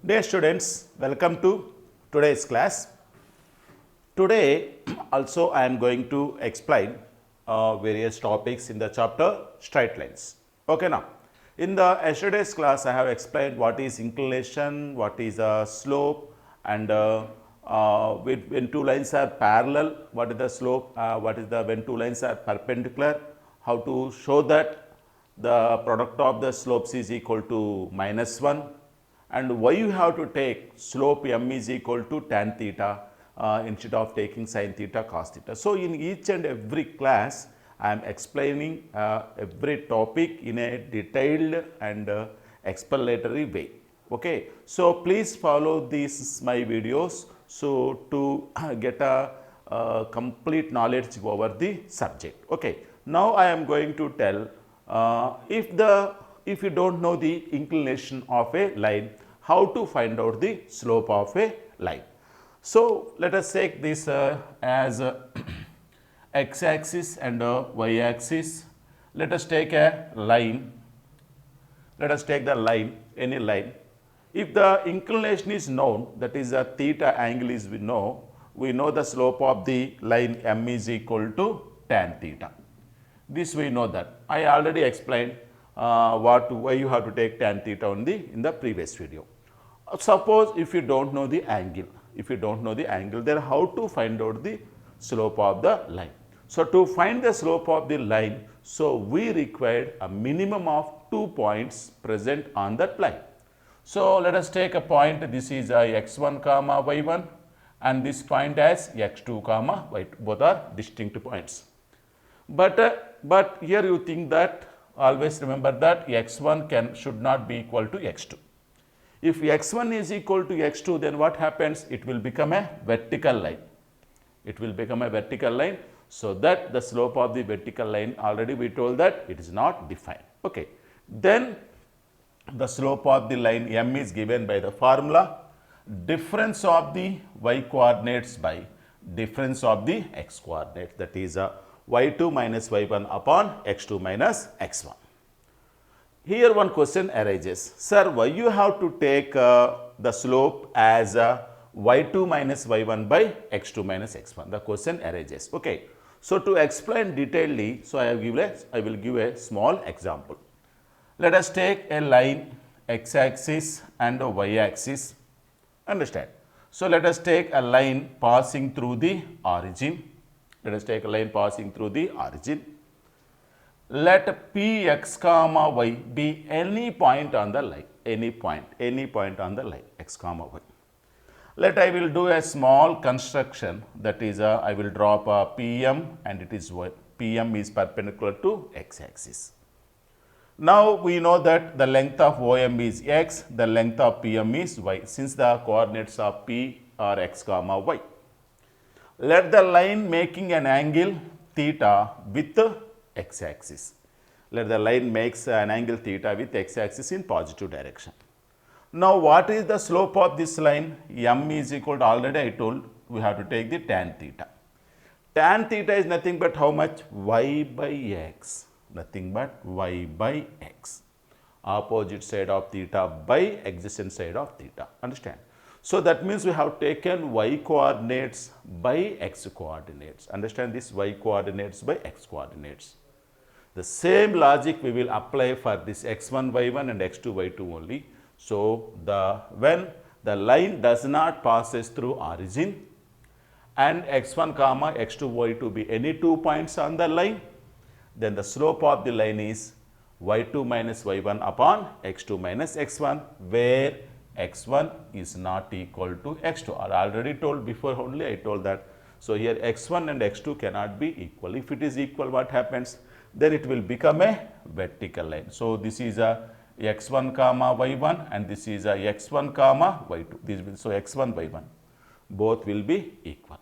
Dear students, welcome to today's class. Today also I am going to explain various topics in the chapter straight lines. Okay, now in the yesterday's class I have explained what is inclination, what is a slope, and when two lines are parallel, what is the slope, what is the when two lines are perpendicular, how to show that the product of the slopes is equal to -1, and why you have to take slope m is equal to tan theta instead of taking sin theta cos theta. So, in each and every class I am explaining every topic in a detailed and explanatory way. Okay. So, please follow these my videos so to get a complete knowledge over the subject. Okay. Now, I am going to tell if you do not know the inclination of a line, how to find out the slope of a line. So, let us take this as x axis and y axis. Let us take a line. Let us take the line, any line. If the inclination is known, that is the theta angle is we know the slope of the line m is equal to tan theta. This we know that. I already explained why you have to take tan theta only in the previous video. Suppose if you do not know the angle, then how to find out the slope of the line? So, to find the slope of the line, so we required a minimum of 2 points present on that line. So, let us take a point, this is x1 comma y1 and this point as x2 comma y2, both are distinct points. But here you think that, always remember that x1 should not be equal to x2. If x1 is equal to x2, then what happens? It will become a vertical line. It will become a vertical line. So, that the slope of the vertical line, already we told that it is not defined. Okay. Then the slope of the line m is given by the formula difference of the y coordinates by difference of the x coordinates, that is y2 minus y1 upon x2 minus x1. Here one question arises, sir, why you have to take the slope as y2 minus y1 by x2 minus x1? The question arises. Okay. So, to explain detailedly, so I will give a small example. Let us take a line x axis and a y axis. Understand? So, let us take a line passing through the origin. Let us take a line passing through the origin. Let Px comma y be any point on the line, any point on the line x comma y. Let I will do a small construction, that is I will drop a Pm and it is y. Pm is perpendicular to x axis. Now, we know that the length of OM is x, the length of Pm is y, since the coordinates of P are x comma y. Let the line making an angle theta with x axis. Let the line makes an angle theta with x axis in positive direction. Now, what is the slope of this line? M is equal to, already I told, we have to take the tan theta. Tan theta is nothing but how much? Y by x, nothing but y by x. Opposite side of theta by adjacent side of theta. Understand? So, that means we have taken y coordinates by x coordinates. Understand this? Y coordinates by x coordinates. The same logic we will apply for this x1 y1 and x2 y2 only. So, when the line does not passes through origin and x1 comma x2 y2 be any 2 points on the line, then the slope of the line is y2 minus y1 upon x2 minus x1, where x1 is not equal to x2. I already told before only, I told that. So, here x1 and x2 cannot be equal. If it is equal, what happens? Then it will become a vertical line. So, this is a x1 comma y1 and this is a x1 comma y2. So, x1 y1 both will be equal.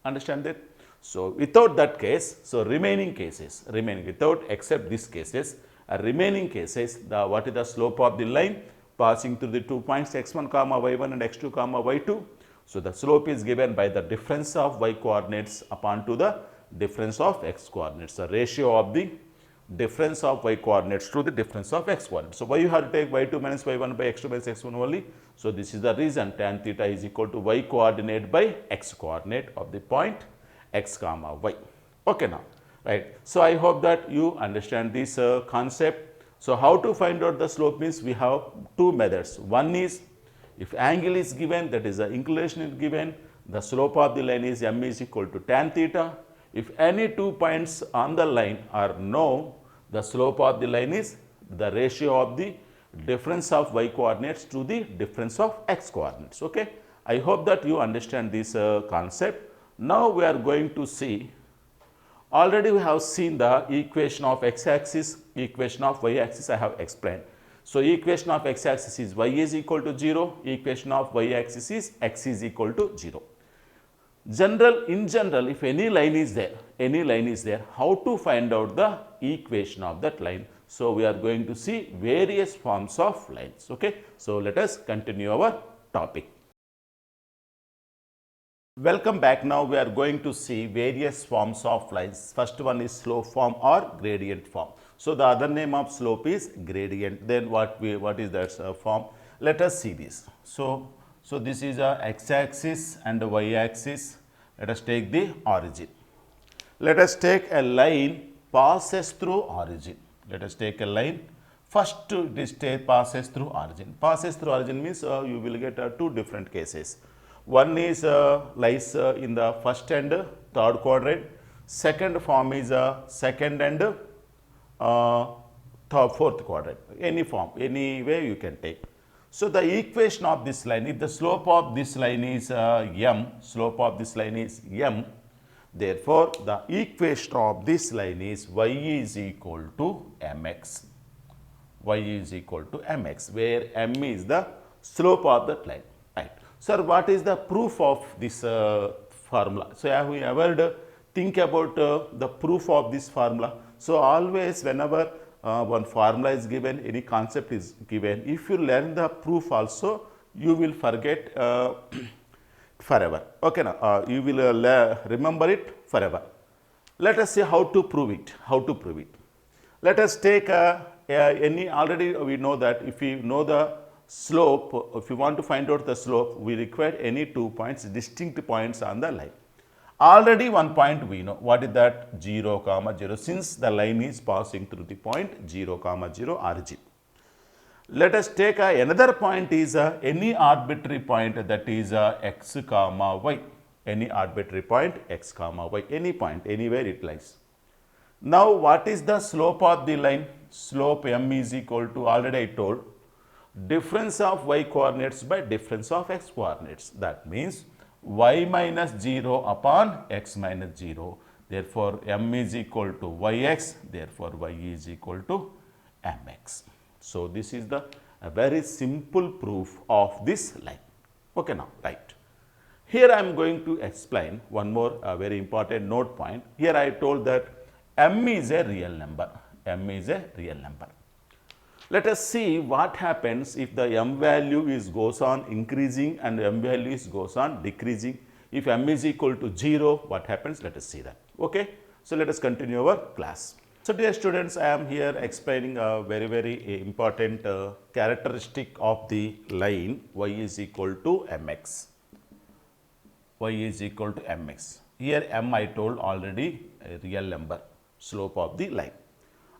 Understand that? So, without that case, so remaining cases, without except these cases, remaining cases, what is the slope of the line passing through the 2 points x1 comma y1 and x2 comma y2. So, the slope is given by the difference of y coordinates upon to the difference of x coordinates, the ratio of the difference of y coordinates to the difference of x coordinates. So, why you have to take y2 minus y1 by x2 minus x1 only? So, this is the reason tan theta is equal to y coordinate by x coordinate of the point x comma y. Okay now, right. So, I hope that you understand this concept. So, how to find out the slope means we have two methods. One is if angle is given, that is the inclination is given, the slope of the line is m is equal to tan theta. If any 2 points on the line are known, the slope of the line is the ratio of the difference of y coordinates to the difference of x coordinates. Okay. I hope that you understand this concept. Now, we are going to see, already we have seen the equation of x axis, equation of y axis I have explained. So, equation of x axis is y is equal to 0, equation of y axis is x is equal to 0. In general, if any line is there, how to find out the equation of that line? So, we are going to see various forms of lines. Okay. So, let us continue our topic. Welcome back. Now, we are going to see various forms of lines. First one is slope form or gradient form. So, the other name of slope is gradient. Then what is that form? Let us see this. So, this is a x axis and a y axis. Let us take the origin. Let us take a line passes through origin. Let us take a line. First, this passes through origin. Passes through origin means you will get two different cases. One is lies in the first and third quadrant. Second form is second and fourth quadrant. Any form, any way you can take. So, the equation of this line, if the slope of this line is m, slope of this line is m, therefore, the equation of this line is y is equal to mx. Y is equal to mx, where m is the slope of that line. Right. Sir, what is the proof of this formula? So, have we ever think about the proof of this formula? So, always whenever one formula is given, any concept is given, if you learn the proof also, you will forget forever. Okay, now you will remember it forever. Let us see how to prove it. Let us take already we know that if we know the slope, if you want to find out the slope, we require any 2 points, distinct points on the line. Already one point we know, what is that? 0, 0, since the line is passing through the point 0, 0 origin. Let us take another point is any arbitrary point, that is x, y, any arbitrary point x, y, any point, anywhere it lies. Now, what is the slope of the line? Slope m is equal to, already I told, difference of y coordinates by difference of x coordinates. That means y minus 0 upon x minus 0. Therefore, m is equal to yx, therefore, y is equal to mx. So, this is the very simple proof of this line. Okay, now, right. Here I am going to explain one more very important note point. Here I told that m is a real number. M is a real number. Let us see what happens if the m value goes on increasing and m value goes on decreasing. If m is equal to 0, what happens? Let us see that. Okay. So, let us continue our class. So, dear students, I am here explaining a very important characteristic of the line y is equal to mx. Y is equal to mx. Here m I told already a real number, slope of the line.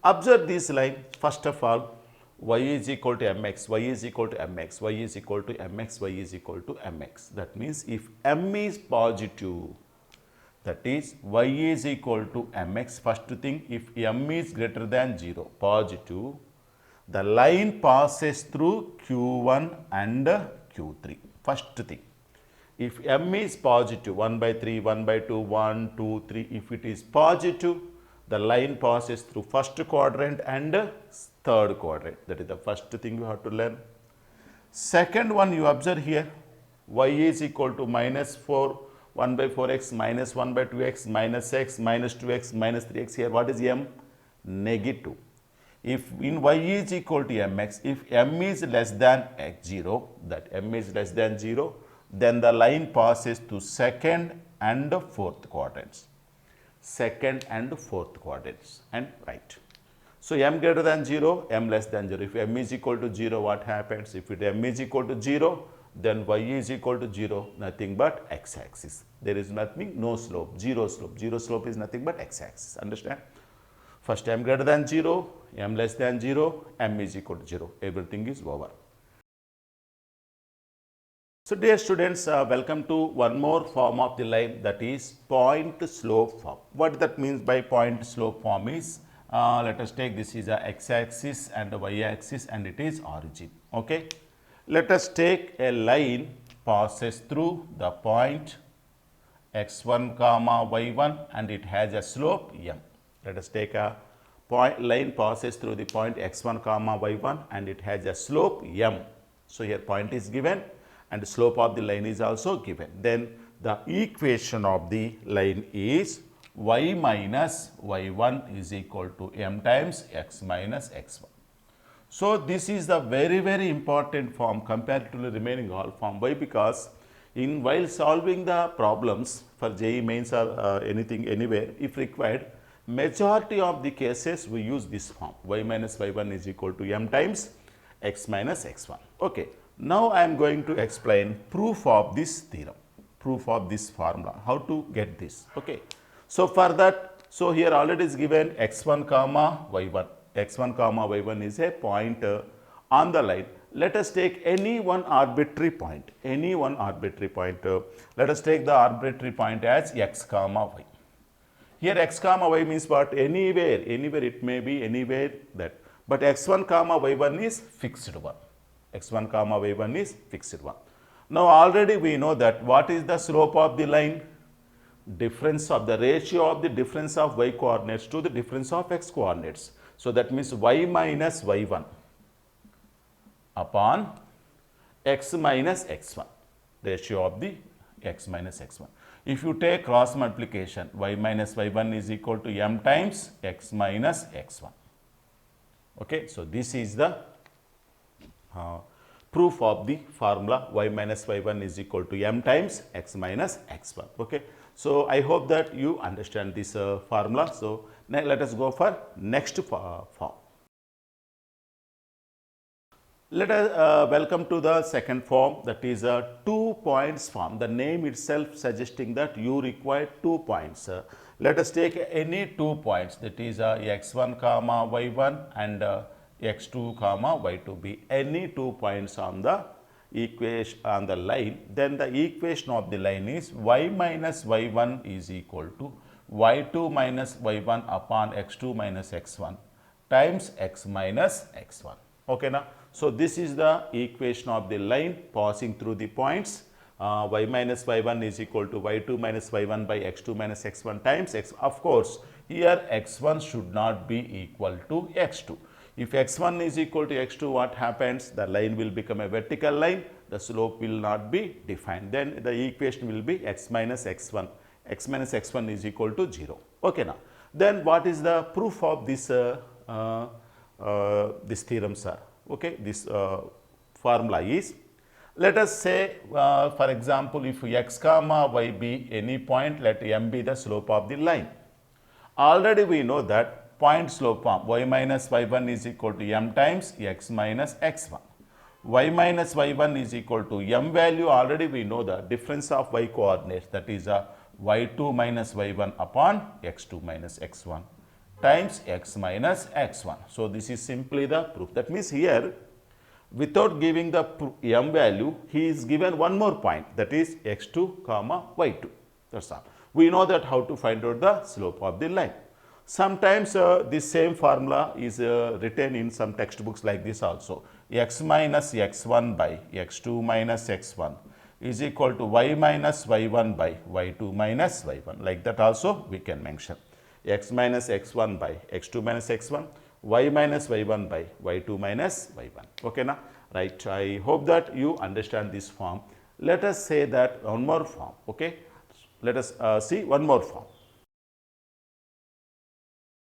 Observe this line. First of all, y is equal to mx, y is equal to mx, y is equal to mx, y is equal to mx. That means, if m is positive, that is y is equal to mx, first thing, if m is greater than 0, positive, the line passes through q1 and q3, first thing. If m is positive, 1 by 3, 1 by 2, 1, 2, 3, if it is positive, the line passes through first quadrant and third quadrant. That is the first thing you have to learn. Second one, you observe here, y is equal to minus 4, 1 by 4x, minus 1 by 2x, minus x, minus 2x, minus 3x. Here, what is m? Negative. If in y is equal to mx, if m is less than x0, that m is less than 0, then the line passes to second and fourth quadrants. Second and fourth quadrants, and right. So m greater than 0, m less than 0. If m is equal to 0, what happens? If m is equal to 0, then y is equal to 0, nothing but x-axis. There is nothing, no slope, zero slope. Zero slope is nothing but x-axis. Understand? First m greater than 0, m less than 0, m is equal to 0. Everything is over. So dear students, welcome to one more form of the line, that is point slope form. What that means by point slope form is, let us take this is a x-axis and a y-axis and it is origin. Okay. Let us take a line passes through the point x1 comma y1 and it has a slope m. Let us take a line passes through the point x1 comma y1 and it has a slope m. So here point is given and the slope of the line is also given. Then the equation of the line is y minus y1 is equal to m times x minus x1. So this is the very important form compared to the remaining all form. Why? Because while solving the problems for JEE mains or anything anywhere, if required, majority of the cases we use this form, y minus y1 is equal to m times x minus x1. Okay. Now I am going to explain proof of this theorem, proof of this formula, how to get this. Okay. So for that, so here already is given x1 comma y1. x1 comma y1 is a point on the line. Let us take any one arbitrary point, any one arbitrary point. Let us take the arbitrary point as x comma y. Here x comma y means what? Anywhere it may be, anywhere that. But x1 comma y1 is fixed one. x1 comma y1 is fixed one. Now already we know that what is the slope of the line? Difference of the ratio of the difference of y coordinates to the difference of x coordinates. So that means y minus y1 upon x minus x1, ratio of the x minus x1. If you take cross multiplication, y minus y1 is equal to m times x minus x1. Okay, so this is the proof of the formula y minus y1 is equal to m times x minus x1. Okay. So I hope that you understand this formula. So now let us go for next form. Let us welcome to the second form, that is a 2 points form. The name itself suggesting that you require 2 points. Let us take any 2 points, that is x1 comma y1 and x2 comma y2 be any 2 points on the equation on the line. Then the equation of the line is y minus y1 is equal to y2 minus y1 upon x2 minus x1 times x minus x1. Okay now. So this is the equation of the line passing through the points. Y minus y1 is equal to y2 minus y1 by x2 minus x1 times x. Of course, here x1 should not be equal to x2. If x1 is equal to x2, what happens? The line will become a vertical line, the slope will not be defined. Then the equation will be x minus x1. X minus x1 is equal to 0. Okay now. Then what is the proof of this this theorem, sir? Okay, this formula is, let us say for example, if x comma y be any point, let m be the slope of the line. Already we know that point slope form y minus y1 is equal to m times x minus x1. Y minus y1 is equal to m value, already we know the difference of y coordinates, that is y2 minus y1 upon x2 minus x1 times x minus x1. So this is simply the proof. That means here, without giving the m value, he is given one more point, that is x2 comma y2. That's all. We know that how to find out the slope of the line. Sometimes this same formula is written in some textbooks like this also. X minus x1 by x2 minus x1 is equal to y minus y1 by y2 minus y1. Like that also we can mention. X minus x1 by x2 minus x1, y minus y1 by y2 minus y1. Okay now? Right. I hope that you understand this form. Let us say that one more form. Okay. Let us see one more form.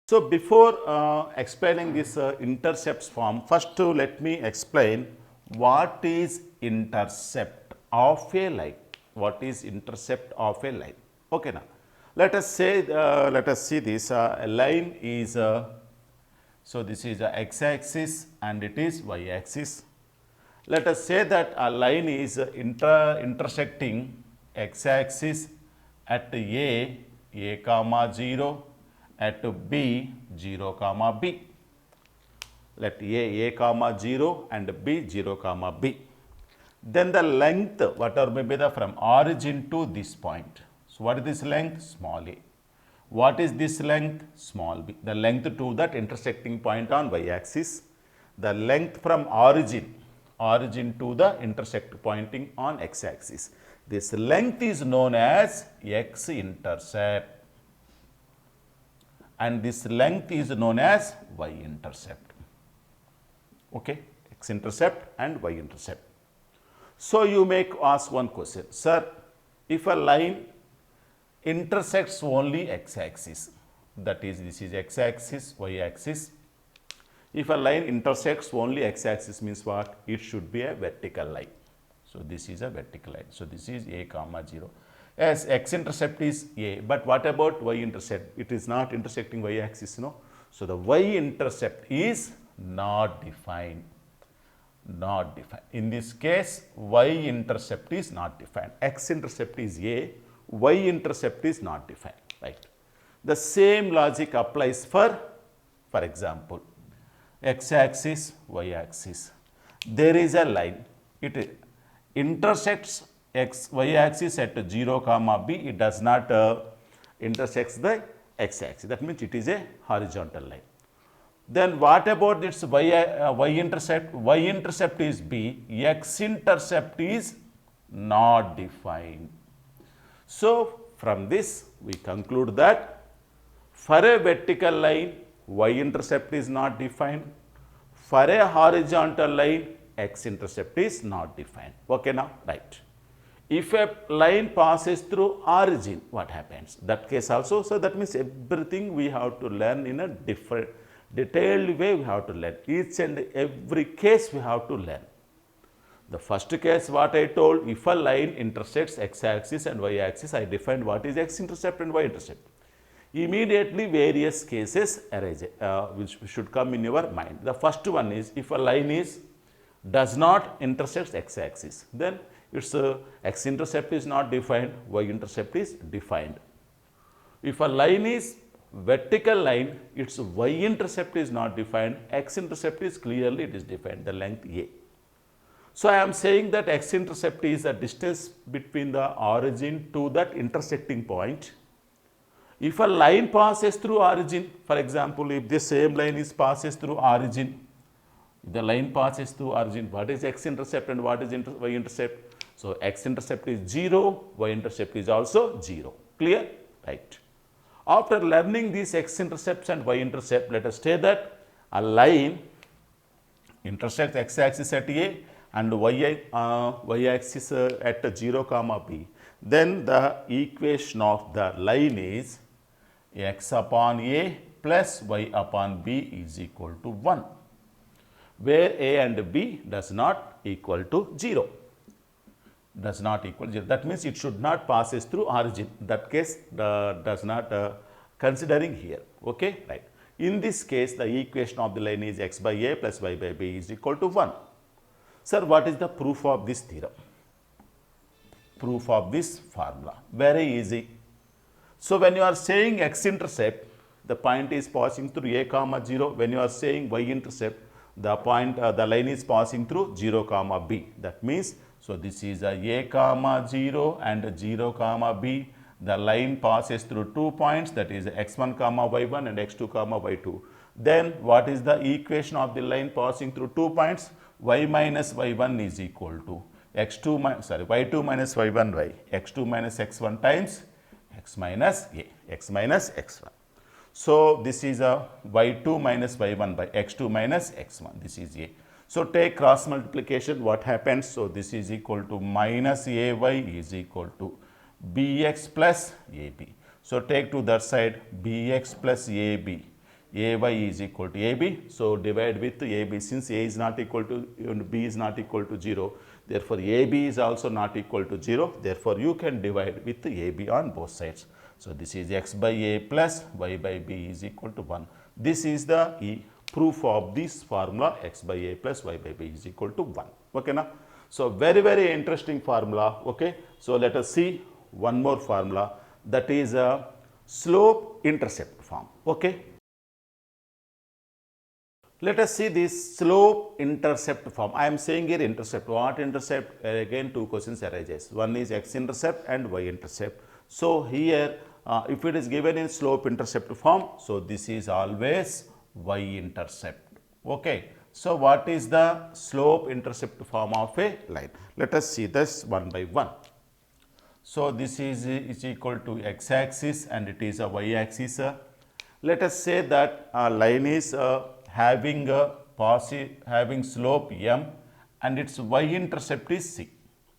So before explaining this intercepts form, first let me explain what is intercept of a line. What is intercept of a line? Okay now. Let us say, let us see this, a line is So, this is the x-axis and it is y-axis. Let us say that a line is intersecting x-axis at a comma 0, at b, 0 comma b. Let a comma 0 and b, 0 comma b. Then the length, whatever may be the from origin to this point. So, what is this length? Small a. What is this length? Small b. The length to that intersecting point on y-axis. The length from origin to the intersect pointing on x-axis. This length is known as x-intercept and this length is known as y-intercept. Okay, x-intercept and y-intercept. So, you may ask one question, sir, if a line intersects only x-axis, that is this is x-axis, y-axis. If a line intersects only x-axis means what? It should be a vertical line. So, this is a vertical line. So, this is a comma 0. As x-intercept is a, but what about y-intercept? It is not intersecting y-axis, no. So, the y-intercept is not defined. Not defined. In this case, y-intercept is not defined. X-intercept is a, y-intercept is not defined, right. The same logic applies for example, x-axis, y-axis. There is a line, it intersects y-axis at 0 comma b, it does not intersects the x-axis. That means it is a horizontal line. Then what about its y-intercept? Y-intercept is b, x-intercept is not defined. So, from this we conclude that for a vertical line, y-intercept is not defined. For a horizontal line, x-intercept is not defined. Okay now, right. If a line passes through origin, what happens? That case also, so that means everything we have to learn in a different, detailed way we have to learn. Each and every case we have to learn. The first case what I told, if a line intersects x-axis and y-axis, I defined what is x-intercept and y-intercept. Immediately various cases arise, which should come in your mind. The first one is if a line does not intersect x-axis, then its x-intercept is not defined, y-intercept is defined. If a line is vertical line, its y-intercept is not defined, x-intercept is clearly it is defined, the length a. So, I am saying that x-intercept is the distance between the origin to that intersecting point. If a line passes through origin, for example, if this same line passes through origin, the line passes through origin, what is x-intercept and what is y-intercept? So, x-intercept is 0, y-intercept is also 0, clear? Right. After learning these x-intercepts and y-intercept, let us say that a line intersects x-axis at a and y-axis at 0 comma b, then the equation of the line is x upon a plus y upon b is equal to 1, where a and b does not equal to 0. Does not equal 0. That means it should not passes through origin. That case does not considering here. Okay, right. In this case, the equation of the line is x by a plus y by b is equal to 1. Sir, what is the proof of this theorem? Proof of this formula? Very easy. So, when you are saying x-intercept, the point is passing through a comma 0. When you are saying y-intercept, the line is passing through 0 comma b. That means, so this is a comma 0 and 0 comma b. The line passes through 2 points, that is x1 comma y1 and x2 comma y2. Then what is the equation of the line passing through 2 points? Y minus y1 is equal to y2 minus y1 by x2 minus x1 times x minus a, x minus x1. So, this is a y2 minus y1 by x2 minus x1, this is a. So, take cross multiplication, what happens? So, this is equal to minus ay is equal to bx plus ab. So, take to that side bx plus ab, ay is equal to ab. So, divide with ab, since a is not equal to b is not equal to 0, therefore, ab is also not equal to 0, therefore, you can divide with ab on both sides. So, this is x by a plus y by b is equal to 1. This is the proof of this formula x by a plus y by b is equal to 1. Okay, now. So, very interesting formula. Okay. So, let us see one more formula, that is a slope intercept form. Okay. Let us see this slope intercept form. I am saying here intercept. What intercept? Again, two questions arises. One is x intercept and y intercept. So, here if it is given in slope intercept form, so this is always y intercept. Okay. So, what is the slope intercept form of a line? Let us see this one by one. So, this is equal to x axis and it is a y axis. Let us say that a line is having slope m and its y intercept is c.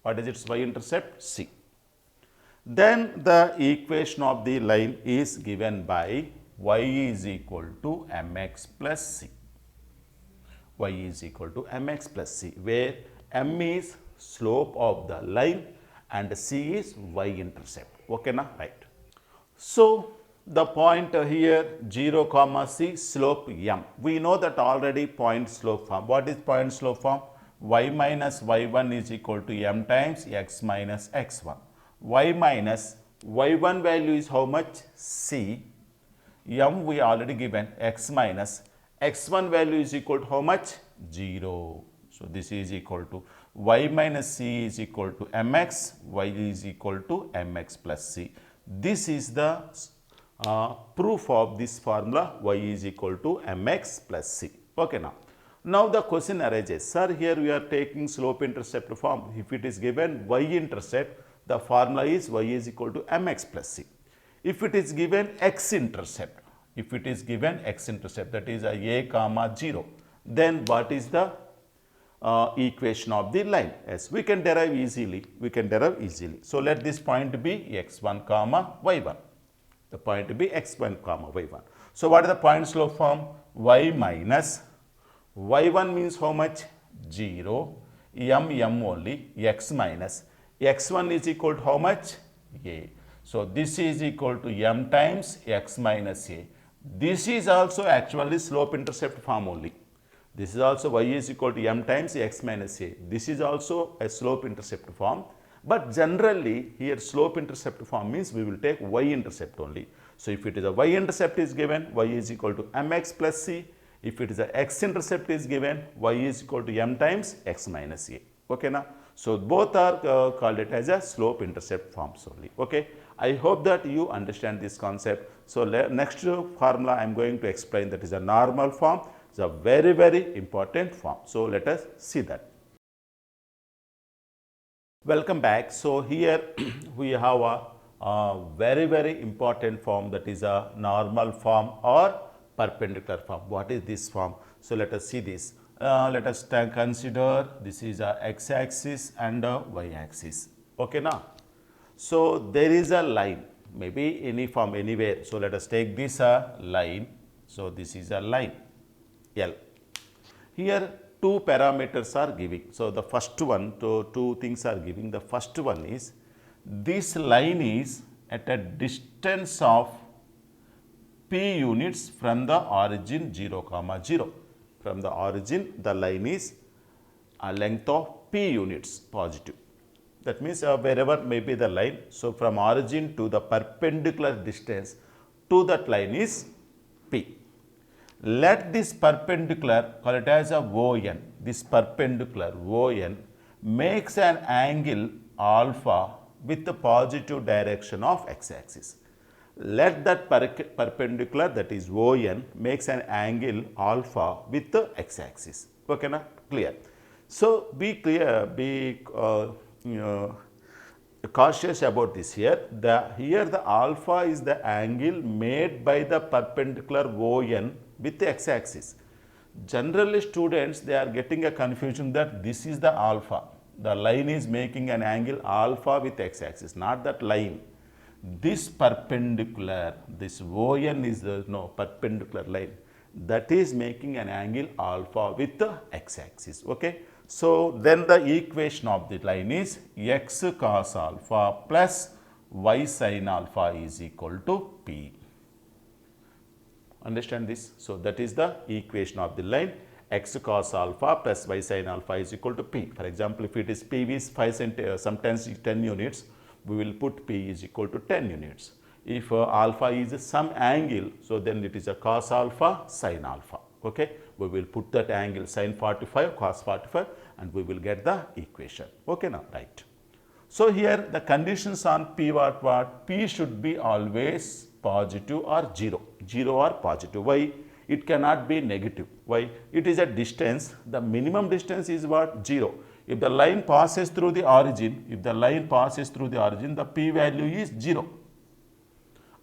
What is its y intercept? C. Then the equation of the line is given by y is equal to mx plus c. Y is equal to mx plus c, where m is slope of the line and c is y intercept. Okay, na? Right. So, the point here 0 comma c, slope m. We know that already point slope form. What is point slope form? Y minus y1 is equal to m times x minus x1. Y minus y1 value is how much? C. M we already given, x minus x1 value is equal to how much? 0. So, this is equal to y minus c is equal to mx, y is equal to mx plus c. This is the proof of this formula, y is equal to mx plus c. Okay, now the question arises, sir, here we are taking slope intercept form. If it is given y intercept, the formula is y is equal to mx plus c. If it is given x intercept, that is a comma 0, then what is the equation of the line? Yes, we can derive easily. So, let this point be x1 comma y1. The point be x1 comma y1. So, what is the point slope form? Y minus y1 means how much? 0, m only, x minus x1 is equal to how much? A. So, this is equal to m times x minus a. This is also actually slope intercept form only. This is also y is equal to m times x minus a. This is also a slope intercept form. But generally here slope intercept form means we will take y intercept only. So, if it is a y intercept is given, y is equal to mx plus c. If it is a x intercept is given, y is equal to m times x minus a. Okay, na? So, both are called it as a slope intercept forms only. Okay. I hope that you understand this concept. So, next formula I am going to explain, that is a normal form. It is a very important form. So, let us see that. Welcome back. So, here we have a very important form, that is a normal form or perpendicular form. What is this form? So, let us see this. Let us consider this is a x axis and a y axis. Okay, now. So, there is a line, maybe any form anywhere. So, let us take this line. So, this is a line L. Here two parameters are giving. So, the first one, two things are giving. The first one is this line is at a distance of p units from the origin 0 comma 0. From the origin, the line is a length of p units positive. That means wherever may be the line. So, from origin to the perpendicular distance to that line is p. Let this perpendicular, call it as a ON, this perpendicular ON makes an angle alpha with the positive direction of x axis. Let that perpendicular, that is ON, makes an angle alpha with the x axis. Okay, na? Clear. So, be clear, be cautious about this here. Here the alpha is the angle made by the perpendicular ON with the x axis. Generally students, they are getting a confusion that this is the alpha. The line is making an angle alpha with x axis, not that line. This perpendicular, this ON is the perpendicular line, that is making an angle alpha with the x axis. Okay. So, then the equation of the line is x cos alpha plus y sin alpha is equal to p. Understand this? So, that is the equation of the line x cos alpha plus y sin alpha is equal to p. For example, if it is PV is 5 sometimes 10 units, we will put p is equal to 10 units. If alpha is some angle, so then it is a cos alpha sin alpha. Okay, we will put that angle sin 45 cos 45 and we will get the equation. Okay, now right. So, here the conditions on p what? P should be always positive or 0 or positive. Why? It cannot be negative. Why? It is a distance. The minimum distance is what? 0. If the line passes through the origin, the p value is 0.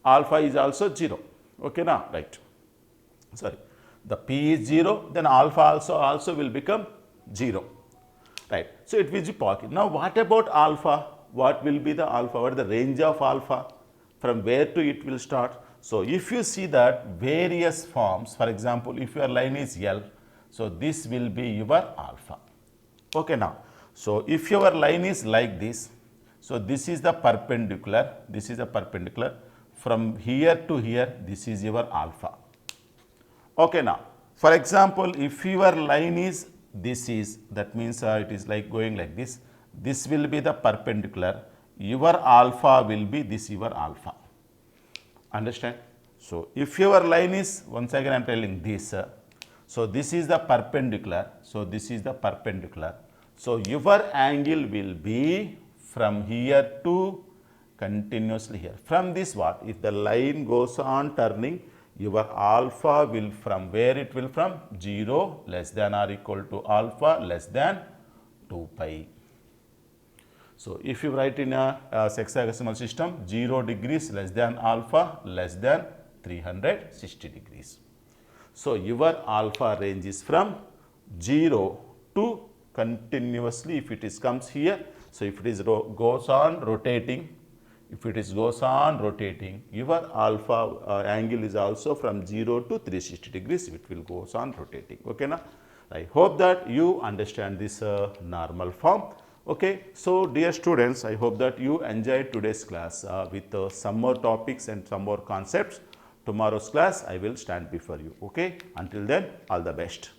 Alpha is also 0. Okay, now right. Sorry, the p is 0, then alpha also will become 0. Right. So, it will be positive. Now, what about alpha? What will be the alpha? What is the range of alpha? From where to it will start? So, if you see that various forms, for example, if your line is L, so this will be your alpha. Okay, now. So, if your line is like this, so this is the perpendicular, from here to here, this is your alpha. Okay, now, for example, if your line is that means it is like going like this, this will be the perpendicular, your alpha will be this your alpha. Understand? So, if your line is, once again I am telling this, so this is the perpendicular, so your angle will be from here to continuously here. From this what? If the line goes on turning, your alpha will from where it will from? 0 less than or equal to alpha less than 2 pi. So, if you write in a hexadecimal system, 0 degrees less than alpha less than 360 degrees. So, your alpha range is from 0 to continuously, if it is comes here. So, if it is goes on rotating, your alpha angle is also from 0 to 360 degrees, it will goes on rotating. Okay, now I hope that you understand this normal form. Okay, so dear students, I hope that you enjoyed today's class with some more topics and some more concepts. Tomorrow's class I will stand before you. Okay, until then, all the best.